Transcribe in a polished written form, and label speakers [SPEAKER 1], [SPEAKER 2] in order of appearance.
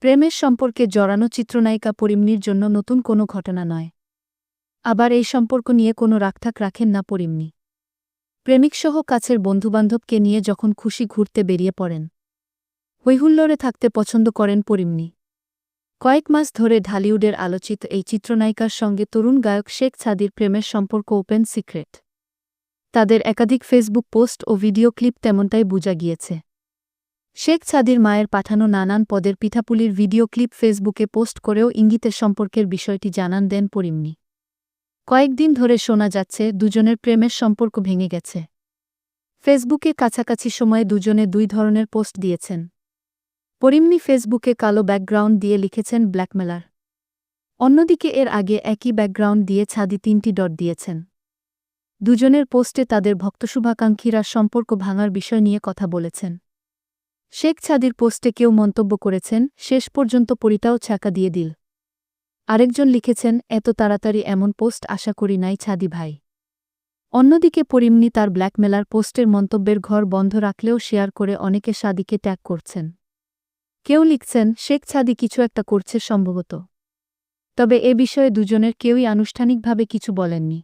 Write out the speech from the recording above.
[SPEAKER 1] প্রেমের সম্পর্কে জড়ানো চিত্রনায়িকা পরিমনির জন্য নতুন কোনো ঘটনা নয়। আবার এই সম্পর্ক নিয়ে কোনো রাখঢাক রাখেন না পরিমনি। প্রেমিকসহ কাছের বন্ধুবান্ধবকে নিয়ে যখন খুশি ঘুরতে বেরিয়ে পড়েন। হৈহুল্লোড়ে থাকতে পছন্দ করেন পরিমনি। কয়েক মাস ধরে ঢালিউডের আলোচিত এই চিত্রনায়িকার সঙ্গে তরুণ গায়ক শেখ ছাদির প্রেমের সম্পর্ক ওপেন সিক্রেট। তাদের একাধিক ফেসবুক পোস্ট ও ভিডিও ক্লিপ তেমনটাই বোঝা গিয়েছে। শেখ ছাদির মায়ের পাঠানো নানান পদের পিঠাপুলির ভিডিও ক্লিপ ফেসবুকে পোস্ট করেও ইঙ্গিতের সম্পর্কের বিষয়টি জানান দেন পরিমনি। কয়েকদিন ধরে শোনা যাচ্ছে দুজনের প্রেমের সম্পর্ক ভেঙে গেছে। ফেসবুকে কাছাকাছি সময়ে দুজনে দুই ধরনের পোস্ট দিয়েছেন। পরিমনি ফেসবুকে কালো ব্যাকগ্রাউন্ড দিয়ে লিখেছেন ব্ল্যাকমেলার। অন্যদিকে এর আগে একই ব্যাকগ্রাউন্ড দিয়ে ছাদি 3টি ডট দিয়েছেন। দুজনের পোস্টে তাদের ভক্তশুভাকাঙ্ক্ষীরা সম্পর্ক ভাঙার বিষয় নিয়ে কথা বলেছেন। শেখ ছাদির পোস্টে কেউ মন্তব্য করেছেন, শেষ পর্যন্ত পরিটাও ছাকা দিয়ে দিল। আরেকজন লিখেছেন, এত তাড়াতাড়ি এমন পোস্ট আশা করি নাই ছাদি ভাই। অন্যদিকে পরিমনি তার ব্ল্যাকমেলার পোস্টের মন্তব্যের ঘর বন্ধ রাখলেও শেয়ার করে অনেকে ছাদিকে ট্যাগ করছেন। কেউ লিখছেন, শেখ ছাদি কিছু একটা করছে সম্ভবত। তবে এ বিষয়ে দুজনের কেউই আনুষ্ঠানিকভাবে কিছু বলেননি।